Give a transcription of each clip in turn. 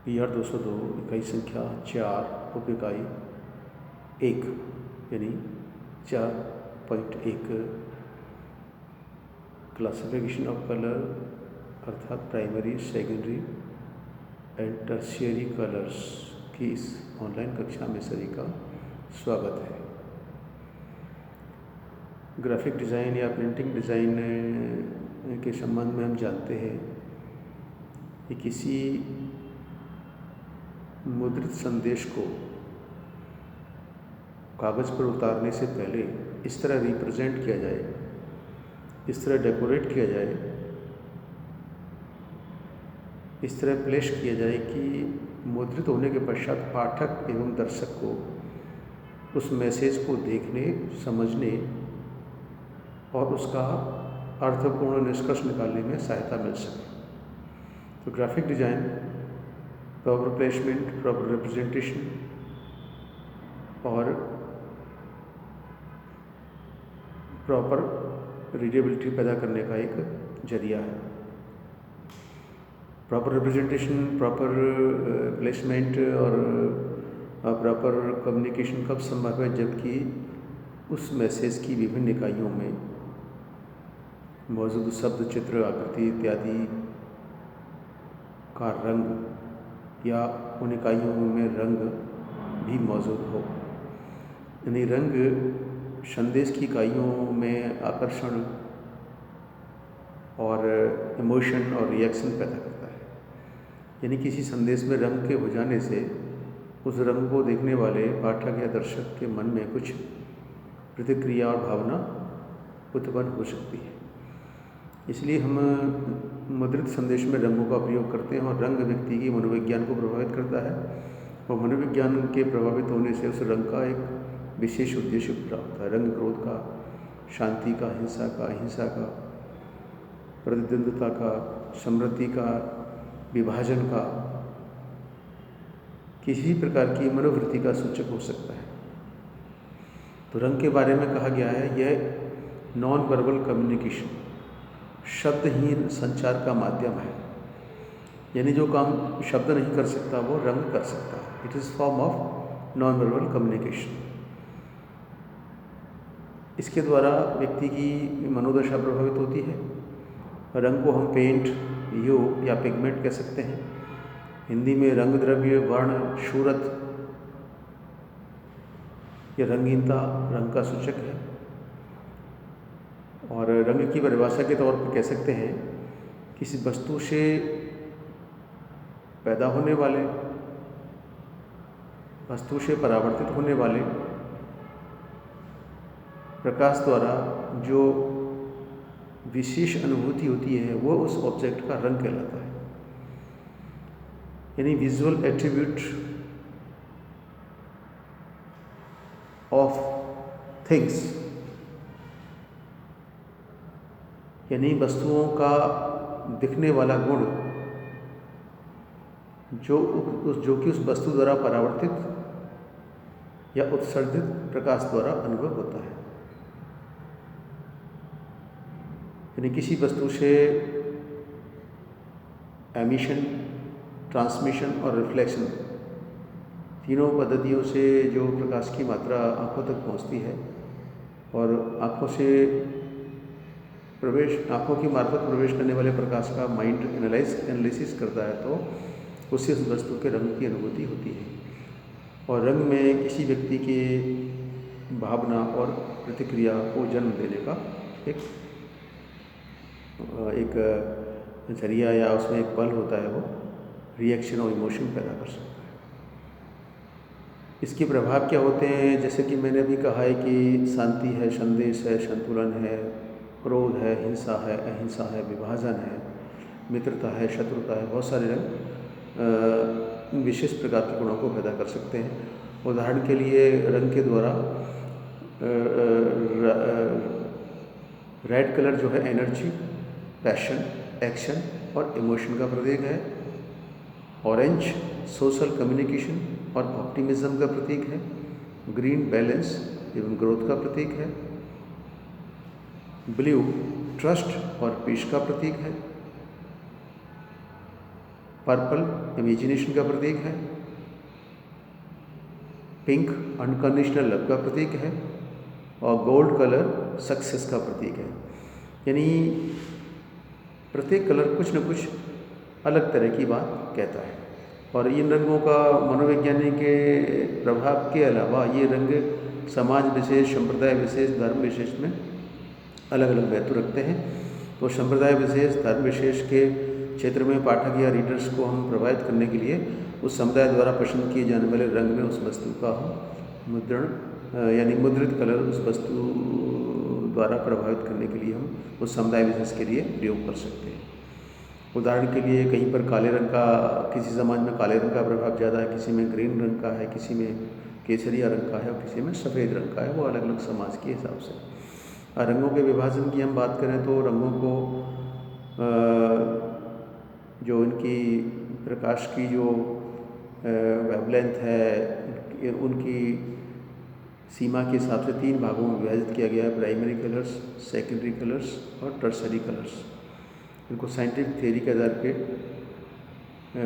PR 202 इकाई संख्या 4 उप इकाई 1 यानी 4.1 क्लासिफिकेशन ऑफ कलर अर्थात primary, secondary and tertiary colours की इस ऑनलाइन कक्षा में सभी का स्वागत है। ग्राफिक डिज़ाइन या प्रिंटिंग डिज़ाइन के संबंध में हम जानते हैं कि किसी मुद्रित संदेश को कागज़ पर उतारने से पहले इस तरह रिप्रेजेंट किया जाए, इस तरह डेकोरेट किया जाए, इस तरह प्लेस किया जाए कि मुद्रित होने के पश्चात पाठक एवं दर्शक को उस मैसेज को देखने, समझने और उसका अर्थपूर्ण निष्कर्ष निकालने में सहायता मिल सके। तो graphic design, proper placement, proper representation और प्रॉपर रीडेबिलिटी पैदा करने का एक जरिया है। प्रॉपर रिप्रेजेंटेशन, प्रॉपर प्लेसमेंट और प्रॉपर कम्युनिकेशन कब संभव है, जबकि उस मैसेज की विभिन्न इकाइयों में मौजूद शब्द, चित्र, आकृति इत्यादि का रंग या उन इकाइयों में रंग भी मौजूद हो। यानी रंग संदेश की इकाइयों में आकर्षण और इमोशन और रिएक्शन पैदा करता है। यानी किसी संदेश में रंग के हो जाने से उस रंग को देखने वाले पाठक या दर्शक के मन में कुछ प्रतिक्रिया और भावना उत्पन्न हो सकती है। इसलिए हम मुद्रित संदेश में रंगों का प्रयोग करते हैं और रंग व्यक्ति की मनोविज्ञान को प्रभावित करता है और मनोविज्ञान के प्रभावित होने से उस रंग का एक विशेष उद्देश्य पूरा होता है। रंग क्रोध का, शांति का, अहिंसा का, प्रतिद्वंद्विता का, समृद्धि का, विभाजन का, किसी प्रकार की मनोवृत्ति का सूचक हो सकता है। तो रंग के बारे में कहा गया है यह नॉन वर्बल कम्युनिकेशन, शब्दहीन संचार का माध्यम है। यानी जो काम शब्द नहीं कर सकता वो रंग कर सकता है। It is form of non verbal communication. इसके द्वारा व्यक्ति की मनोदशा प्रभावित होती है। रंग को हम पेंट, ह्यू या पिगमेंट कह सकते हैं। हिंदी में रंग, द्रव्य, वर्ण, शूरत या रंगीनता रंग का सूचक है। और रंग की परिभाषा के तौर पर कह सकते हैं किसी वस्तु से पैदा होने वाले, वस्तु से परावर्तित होने वाले प्रकाश द्वारा जो विशेष अनुभूति होती है वो उस ऑब्जेक्ट का रंग कहलाता है। यानी विजुअल एट्रीब्यूट ऑफ थिंग्स, यानी वस्तुओं का दिखने वाला गुण जो कि उस वस्तु द्वारा परावर्तित या उत्सर्जित प्रकाश द्वारा अनुभव होता है। यानी किसी वस्तु से एमिशन, ट्रांसमिशन और रिफ्लेक्शन तीनों पद्धतियों से जो प्रकाश की मात्रा आँखों तक पहुँचती है और आँखों की मार्फत प्रवेश करने वाले प्रकाश का माइंड एनालिसिस करता है तो उससे उस वस्तु के रंग की अनुभूति होती है। और रंग में किसी व्यक्ति के भावना और प्रतिक्रिया को जन्म देने का एक जरिया या उसमें एक बल होता है, वो रिएक्शन और इमोशन पैदा कर सकता है। इसके प्रभाव क्या होते हैं, जैसे कि मैंने अभी कहा है कि शांति है, संदेश है, संतुलन है, क्रोध है, हिंसा है, अहिंसा है, विभाजन है, मित्रता है, शत्रुता है। बहुत सारे रंग विशेष प्रकार के गुणों को पैदा कर सकते हैं। उदाहरण के लिए रंग के द्वारा रेड कलर जो है एनर्जी, पैशन, एक्शन और इमोशन का प्रतीक है। ऑरेंज सोशल कम्युनिकेशन और ऑप्टिमिज्म का प्रतीक है। ग्रीन बैलेंस एवं ग्रोथ का प्रतीक है। ब्लू ट्रस्ट और पीस का प्रतीक है। पर्पल इमेजिनेशन का प्रतीक है, पिंक अनकंडीशनल लव का प्रतीक है, और गोल्ड कलर सक्सेस का प्रतीक है। यानी प्रत्येक कलर कुछ न कुछ अलग तरह की बात कहता है। और इन रंगों का मनोवैज्ञानिक के प्रभाव के अलावा ये रंग समाज विशेष, संप्रदाय विशेष, धर्म विशेष में अलग अलग महत्व रखते हैं। तो संप्रदाय विशेष, धर्म विशेष के क्षेत्र में पाठक या रीडर्स को हम प्रभावित करने के लिए उस समुदाय द्वारा पसंद किए जाने वाले रंग में उस वस्तु का हम मुद्रण यानी मुद्रित कलर उस वस्तु द्वारा प्रभावित करने के लिए हम उस समुदाय विशेष के लिए प्रयोग कर सकते हैं। उदाहरण के लिए कहीं पर काले रंग का, किसी समाज में काले रंग का प्रभाव ज़्यादा है, किसी में ग्रीन रंग का है, किसी में केसरिया रंग का है और किसी में सफ़ेद रंग का है। वो अलग अलग समाज के हिसाब से। रंगों के विभाजन की हम बात करें तो रंगों को जो इनकी प्रकाश की जो वेवलेंथ है, उनकी सीमा के हिसाब से 3 भागों में विभाजित किया गया है: प्राइमरी कलर्स, सेकेंडरी कलर्स और टर्सरी कलर्स। इनको साइंटिफिक थ्योरी के आधार पे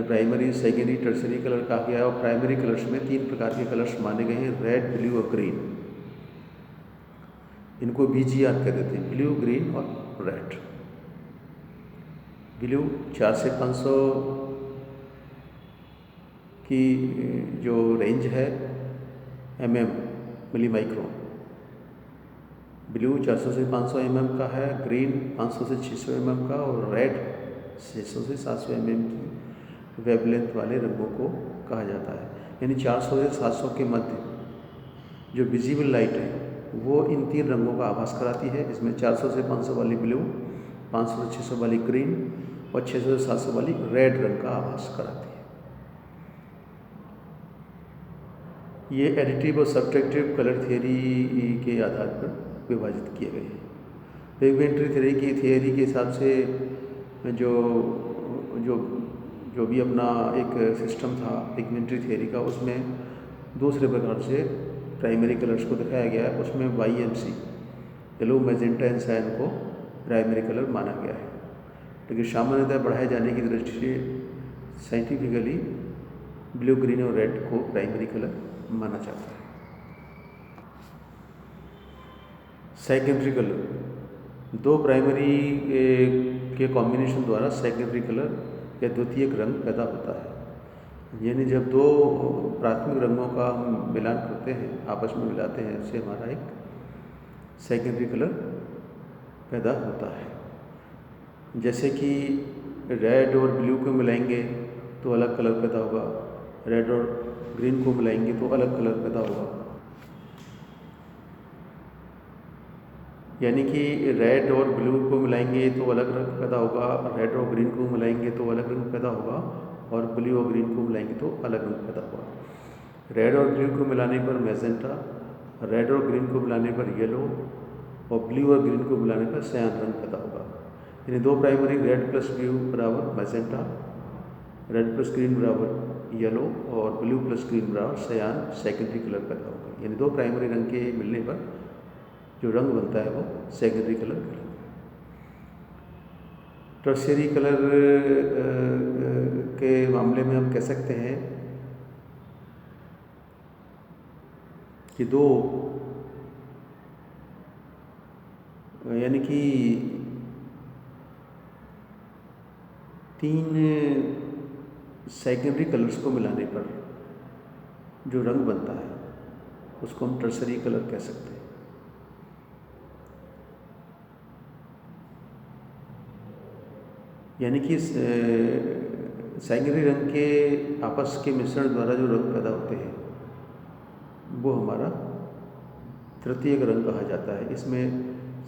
प्राइमरी, सेकेंडरी, टर्सरी कलर कहा गया है। और प्राइमरी कलर्स में 3 प्रकार के कलर्स माने गए हैं: रेड, ब्लू और ग्रीन। इनको BGR कह देते हैं, ब्लू, ग्रीन और रेड। ब्लू 4 से 500 की जो रेंज है mm मिली माइक्रोन। ब्लू 400 से 500 mm का है, ग्रीन 500 से 600 mm का और रेड 600 से 700 mm की वेवलेंथ वाले रंगों को कहा जाता है। यानी 400 से 700 के मध्य जो विजिबल लाइट है वो इन 3 रंगों का आभास कराती है। इसमें 400 से 500 वाली ब्लू, 500 से 600 वाली ग्रीन और 600 से 700 वाली रेड रंग का आभास कराती है। ये एडिटिव और सब्ट्रैक्टिव कलर थियरी के आधार पर विभाजित किए गए हैं। पिगमेंट्री थ्योरी की थियरी के हिसाब से जो जो जो भी अपना एक सिस्टम था पिगमेंट्री थियरी का, उसमें दूसरे प्रकार से प्राइमरी कलर्स को दिखाया गया है। उसमें YMC yellow, magenta and cyan को प्राइमरी कलर माना गया है। लेकिन सामान्यतः बढ़ाए जाने की दृष्टि से साइंटिफिकली ब्लू, ग्रीन और रेड को प्राइमरी कलर माना जाता है। सेकेंडरी कलर 2 प्राइमरी के कॉम्बिनेशन द्वारा सेकेंडरी कलर या द्वितीयक रंग पैदा होता है। यानी जब 2 प्राथमिक रंगों का हम मिलान करते हैं, आपस में मिलाते हैं, उससे हमारा एक सेकेंडरी कलर पैदा होता है। जैसे कि रेड और ब्लू को मिलाएंगे तो अलग कलर पैदा होगा, रेड और ग्रीन को मिलाएंगे तो अलग कलर पैदा होगा। यानी कि रेड और ब्लू को मिलाएंगे तो अलग रंग पैदा होगा, रेड और ग्रीन को मिलाएंगे तो अलग रंग पैदा होगा, और ब्लू और ग्रीन को मिलाएंगे तो अलग रंग पैदा होगा। रेड और ब्लू को मिलाने पर मैजेंटा, रेड और ग्रीन को मिलाने पर येलो और ब्लू और ग्रीन को मिलाने पर सयान रंग पैदा होगा। यानी 2 प्राइमरी रेड प्लस ब्लू बराबर मैजेंटा, रेड प्लस ग्रीन बराबर येलो और ब्लू प्लस ग्रीन बराबर सयान सेकेंडरी कलर पैदा होगा। यानी 2 प्राइमरी रंग के मिलने पर जो रंग बनता है वो सेकेंडरी कलर कहलाता है। टर्शियरी कलर के मामले में हम कह सकते हैं कि 2 यानी कि 3 सेकेंडरी कलर्स को मिलाने पर जो रंग बनता है उसको हम टर्शियरी कलर कह सकते हैं। यानी कि सेकेंडरी रंग के आपस के मिश्रण द्वारा जो रंग पैदा होते हैं वो हमारा तृतीयक रंग कहा जाता है। इसमें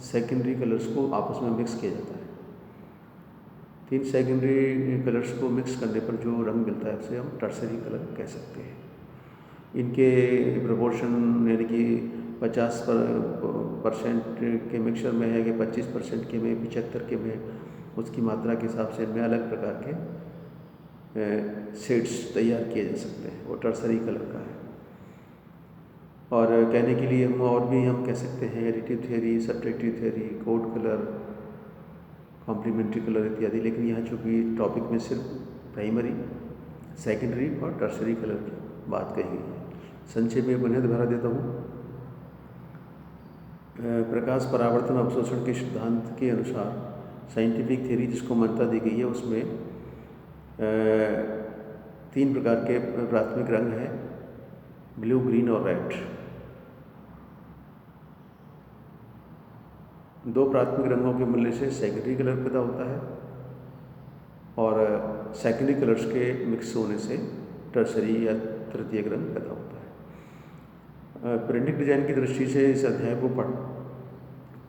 सेकेंडरी कलर्स को आपस में मिक्स किया जाता है। 3 सेकेंडरी कलर्स को मिक्स करने पर जो रंग मिलता है उसे हम टर्शियरी कलर कह सकते हैं। इनके प्रोपोर्शन यानी कि 50% के मिक्सचर में है कि 25% के में, 75 के में, उसकी मात्रा के हिसाब से इनमें अलग प्रकार के शेड्स तैयार किए जा सकते हैं। वो टर्शियरी कलर का है। और कहने के लिए हम कह सकते हैं additive theory, subtractive theory, code colour, complementary colour इत्यादि। लेकिन यहाँ चूँकि टॉपिक में सिर्फ प्राइमरी, सेकेंडरी और टर्शरी कलर की बात कही गई है। संक्षेप में पुनः दोहरा देता हूँ। प्रकाश परावर्तन अवशोषण के सिद्धांत के अनुसार साइंटिफिक थ्योरी जिसको मान्यता दी गई है, उसमें 3 प्रकार के प्राथमिक रंग हैं, ब्लू, ग्रीन और रेड। 2 प्राथमिक रंगों के मिलने से सेकेंडरी कलर पैदा होता है और सेकेंडरी कलर्स के मिक्स होने से टर्शरी या तृतीयक रंग पैदा होता है। प्रिंटिंग डिजाइन की दृष्टि से इस अध्याय को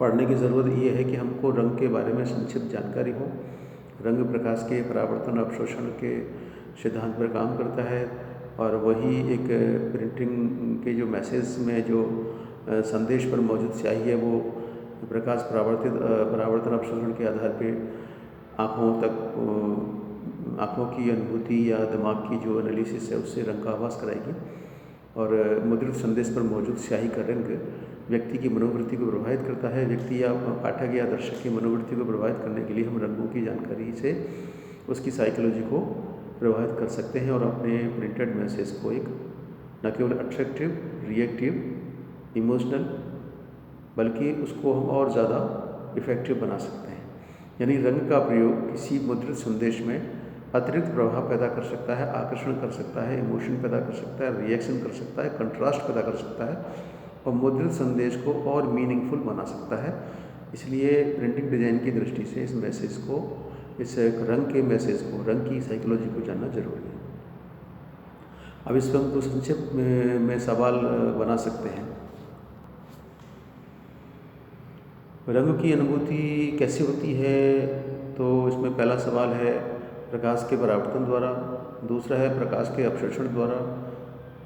पढ़ने की ज़रूरत ये है कि हमको रंग के बारे में संक्षिप्त जानकारी हो। रंग प्रकाश के परावर्तन अवशोषण के सिद्धांत पर काम करता है और वही एक प्रिंटिंग के जो मैसेज में जो संदेश पर मौजूद स्याही है वो प्रकाश परावर्तन अवशोषण के आधार पे आँखों की अनुभूति या दिमाग की जो एनालिसिस है उससे रंग का आभास कराएगी। और मुद्रित संदेश पर मौजूद स्याही का रंग व्यक्ति की मनोवृत्ति को प्रभावित करता है। व्यक्ति या पाठक या दर्शक की मनोवृत्ति को प्रभावित करने के लिए हम रंगों की जानकारी से उसकी साइकोलॉजी को प्रभावित कर सकते हैं और अपने प्रिंटेड मैसेज को एक न केवल अट्रैक्टिव, रिएक्टिव, इमोशनल, बल्कि उसको हम और ज़्यादा इफ़ेक्टिव बना सकते हैं। यानी रंग का प्रयोग किसी मुद्रित संदेश में अतिरिक्त प्रभाव पैदा कर सकता है, आकर्षण कर सकता है, इमोशन पैदा कर सकता है, रिएक्शन कर सकता है, कंट्रास्ट पैदा कर सकता है और मुद्रित संदेश को और मीनिंगफुल बना सकता है। इसलिए प्रिंटिंग डिज़ाइन की दृष्टि से इस मैसेज को, इस रंग के मैसेज को, रंग की साइकोलॉजी को जानना जरूरी है। अब इस पर हम कुछ संक्षिप्त में सवाल बना सकते हैं। रंग की अनुभूति कैसे होती है? तो इसमें पहला सवाल है प्रकाश के परावर्तन द्वारा, दूसरा है प्रकाश के अवशोषण द्वारा,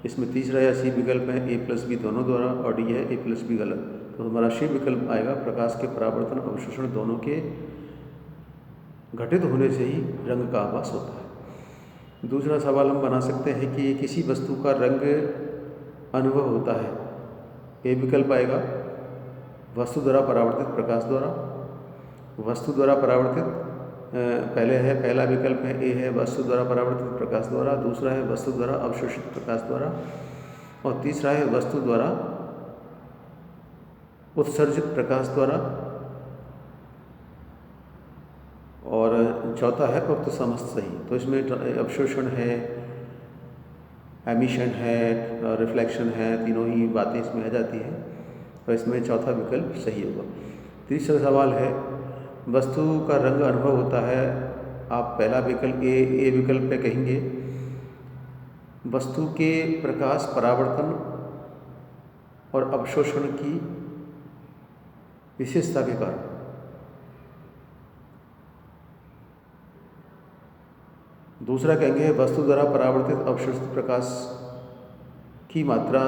इसमें तीसरा या सी विकल्प है A+B दोनों द्वारा और डी है A+B गलत। तो हमारा सी विकल्प आएगा प्रकाश के परावर्तन अवशोषण दोनों के घटित होने से ही रंग का आभास होता है। दूसरा सवाल हम बना सकते हैं कि किसी वस्तु का रंग अनुभव होता है। ए विकल्प आएगा वस्तु द्वारा परावर्तित प्रकाश द्वारा। वस्तु द्वारा परावर्तित पहला विकल्प है ए है वस्तु द्वारा परावर्तित प्रकाश द्वारा, दूसरा है वस्तु द्वारा अवशोषित प्रकाश द्वारा और तीसरा है वस्तु द्वारा उत्सर्जित प्रकाश द्वारा और चौथा है उक्त समस्त सही। तो इसमें अवशोषण है, एमिशन है, रिफ्लेक्शन है, तीनों ही बातें इसमें आ जाती हैं और इसमें चौथा विकल्प सही होगा। तीसरा सवाल है वस्तु का रंग अनुभव होता है। आप पहला विकल्प ए विकल्प पे कहेंगे वस्तु के प्रकाश परावर्तन और अवशोषण की विशेषता के कारण। दूसरा कहेंगे वस्तु द्वारा परावर्तित अवशोषित प्रकाश की मात्रा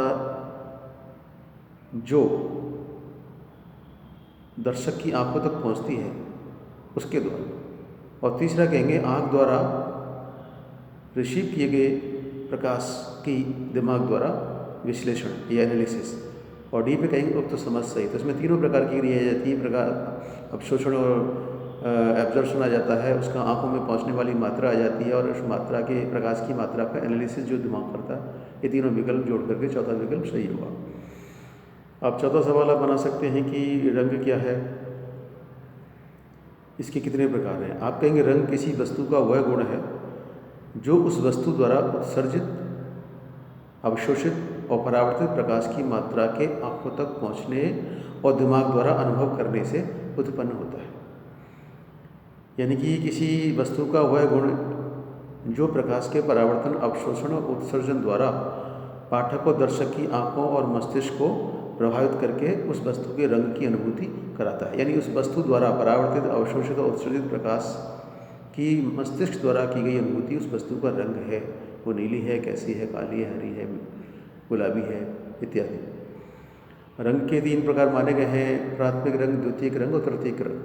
जो दर्शक की आंखों तक पहुंचती है उसके द्वारा। और तीसरा कहेंगे आंख द्वारा रिसीव किए गए प्रकाश की दिमाग द्वारा विश्लेषण या एनालिसिस। और डी पे कहेंगे उक्त समझ सही। तो इसमें तीनों प्रकार की क्रिया आ जाती है। प्रकाश अवशोषण और एब्जॉर्प्शन आ जाता है, उसका आंखों में पहुंचने वाली मात्रा आ जाती है और उस मात्रा के प्रकाश की मात्रा का एनालिसिस जो दिमाग करता है। ये तीनों विकल्प जोड़ करके चौथा विकल्प सही होगा। अब चौथा सवाल आप बना सकते हैं कि रंग क्या है, इसके कितने प्रकार हैं। आप कहेंगे रंग किसी वस्तु का वह गुण है जो उस वस्तु द्वारा उत्सर्जित, अवशोषित और परावर्तित प्रकाश की मात्रा के आंखों तक पहुंचने और दिमाग द्वारा अनुभव करने से उत्पन्न होता है। यानी कि किसी वस्तु का वह गुण जो प्रकाश के परावर्तन, अवशोषण और उत्सर्जन द्वारा पाठक और दर्शक की आंखों और मस्तिष्क को प्रभावित करके उस वस्तु के रंग की अनुभूति कराता है। यानी उस वस्तु द्वारा परावर्तित, अवशोषित और उत्सर्जित प्रकाश की मस्तिष्क द्वारा की गई अनुभूति उस वस्तु का रंग है। वो नीली है, कैसी है, काली है, हरी है, गुलाबी है इत्यादि। रंग के 3 प्रकार माने गए हैं, प्राथमिक रंग, द्वितीयक रंग और तृतीयक रंग।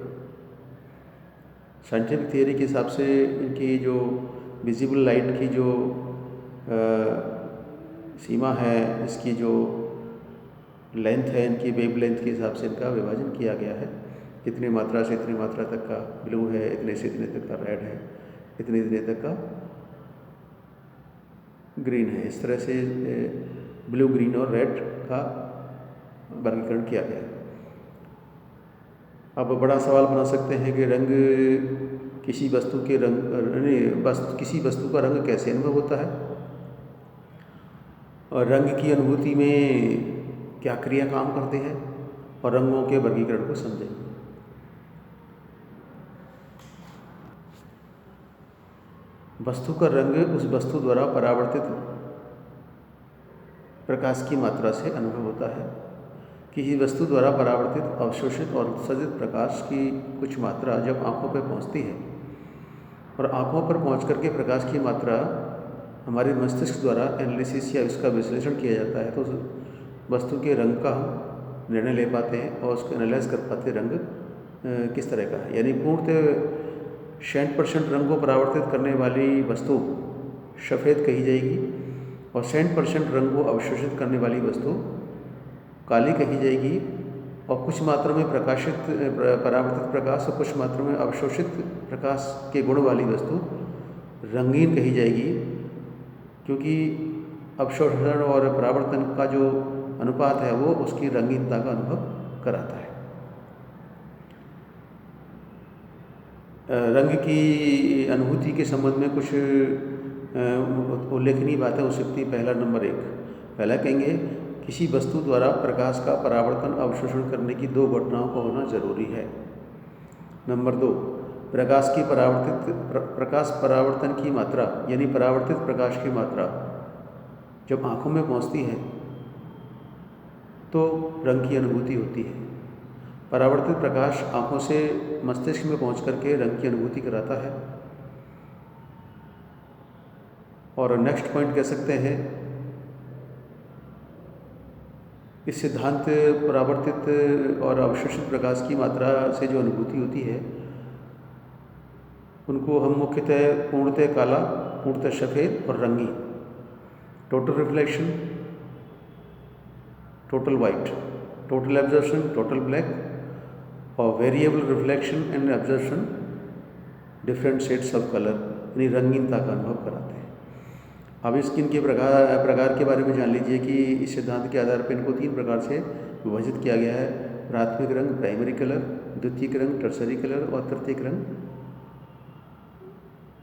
साइंटिफिक थियरी के हिसाब से इनकी जो विजिबल लाइट की जो सीमा है, इसकी जो लेंथ है, इनकी वेव लेंथ के हिसाब से इनका विभाजन किया गया है। इतनी मात्रा से इतनी मात्रा तक का ब्लू है, इतने से इतने तक का रेड है, इतने तक का ग्रीन है। इस तरह से ब्लू, ग्रीन और रेड का वर्गीकरण किया गया है। अब बड़ा सवाल बना सकते हैं कि रंग किसी वस्तु के किसी वस्तु का रंग कैसे अनुभव होता है और रंग की अनुभूति में क्या क्रिया काम करते हैं, और रंगों के वर्गीकरण को समझेंगे। वस्तु का रंग उस वस्तु द्वारा परावर्तित प्रकाश की मात्रा से अनुभव होता है। किसी वस्तु द्वारा परावर्तित, अवशोषित और उत्सर्जित प्रकाश की कुछ मात्रा जब आँखों पर पहुँचती है और आँखों पर पहुँच करके प्रकाश की मात्रा हमारे मस्तिष्क द्वारा एनालिसिस या उसका विश्लेषण किया जाता है, तो उस वस्तु के रंग का हम निर्णय ले पाते हैं और उसको एनालाइज कर पाते हैं रंग किस तरह का है। यानी पूर्णतः 60% रंग को परावर्तित करने वाली वस्तु सफ़ेद कही जाएगी और 60% रंग को अवशोषित करने वाली वस्तु काली कही जाएगी, और कुछ मात्रा में परावर्तित प्रकाश और कुछ मात्रा में अवशोषित प्रकाश के गुण वाली वस्तु रंगीन कही जाएगी, क्योंकि अवशोषण और परावर्तन का जो अनुपात है वो उसकी रंगीनता का अनुभव कराता है। रंग की अनुभूति के संबंध में कुछ उल्लेखनीय बातें हो सकती। पहला, नंबर 1, पहला कहेंगे किसी वस्तु द्वारा प्रकाश का परावर्तन अवशोषण करने की 2 घटनाओं का होना जरूरी है। नंबर 2, प्रकाश परावर्तन की मात्रा यानी परावर्तित प्रकाश की मात्रा जब आँखों में पहुँचती है तो रंग की अनुभूति होती है। परावर्तित प्रकाश आँखों से मस्तिष्क में पहुँच करके रंग की अनुभूति कराता है। और नेक्स्ट पॉइंट कह सकते हैं, इस सिद्धांत परावर्तित और अवशोषित प्रकाश की मात्रा से जो अनुभूति होती है उनको हम मुख्यतः पूर्णतः काला, पूर्णतः सफ़ेद और रंगीन, total reflection, total white, total absorption, total black और variable reflection and absorption, different shades of colour, यानी रंगीनता का अनुभव कराते हैं। अब इनके प्रकार के बारे में जान लीजिए कि इस सिद्धांत के आधार पर इनको 3 प्रकार से विभाजित किया गया है। प्राथमिक रंग, प्राइमरी कलर, द्वितीयक रंग, टर्सरी कलर और तृतीयक रंग,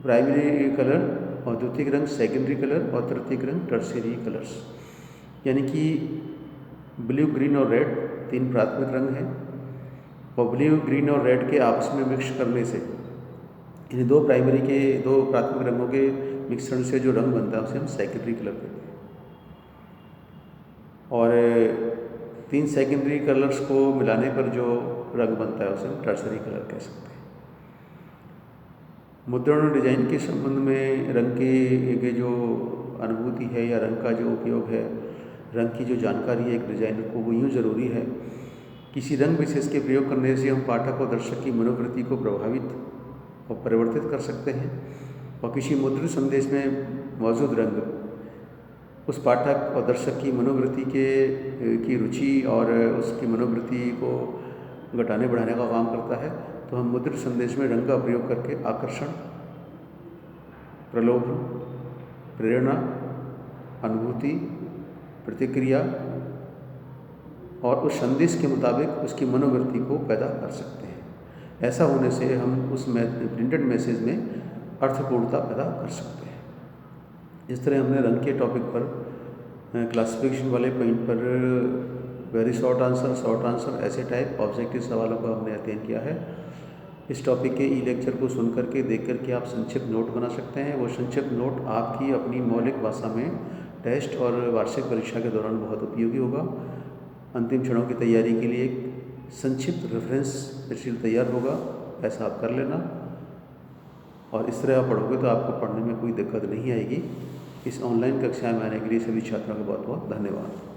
प्राइमरी कलर और द्वितीयक रंग सेकेंडरी कलर और तृतीयक रंग टर्सरी कलर्स। यानी कि ब्लू, ग्रीन और रेड 3 प्राथमिक रंग हैं और ब्लू, ग्रीन और रेड के आपस में मिक्स करने से, इन 2 प्राथमिक रंगों के मिश्रण से जो रंग बनता है उसे हम सेकेंडरी कलर कहते हैं। और 3 सेकेंडरी कलर्स को मिलाने पर जो रंग बनता है उसे हम टर्सरी कलर कह सकते हैं। मुद्रण और डिजाइन के संबंध में रंग के जो अनुभूति है या रंग का जो उपयोग है, रंग की जो जानकारी है एक डिजाइनर को, वो यूँ ज़रूरी है। किसी रंग विशेष के प्रयोग करने से हम पाठक और दर्शक की मनोवृत्ति को प्रभावित और परिवर्तित कर सकते हैं, और किसी मुद्रित संदेश में मौजूद रंग उस पाठक और दर्शक की मनोवृत्ति की रुचि और उसकी मनोवृत्ति को घटाने बढ़ाने का काम करता है। तो हम मुद्रित संदेश में रंग का प्रयोग करके आकर्षण, प्रलोभन, प्रेरणा, अनुभूति, प्रतिक्रिया और उस संदेश के मुताबिक उसकी मनोवृत्ति को पैदा कर सकते हैं। ऐसा होने से हम उस प्रिंटेड मैसेज में अर्थपूर्णता पैदा कर सकते हैं। इस तरह हमने रंग के टॉपिक पर क्लासिफिकेशन वाले पॉइंट पर वेरी शॉर्ट आंसर, ऐसे टाइप ऑब्जेक्टिव सवालों का हमने अध्ययन किया है। इस टॉपिक के लेक्चर को सुन करके, देख करके आप संक्षिप्त नोट बना सकते हैं। वो संक्षिप्त नोट आपकी अपनी मौलिक भाषा में टेस्ट और वार्षिक परीक्षा के दौरान बहुत उपयोगी होगा। अंतिम क्षणों की तैयारी के लिए एक संक्षिप्त रेफरेंस मटेरियल तैयार होगा, ऐसा आप कर लेना। और इस तरह आप पढ़ोगे तो आपको पढ़ने में कोई दिक्कत नहीं आएगी। इस ऑनलाइन कक्षा में आने के लिए सभी छात्रों का बहुत बहुत धन्यवाद।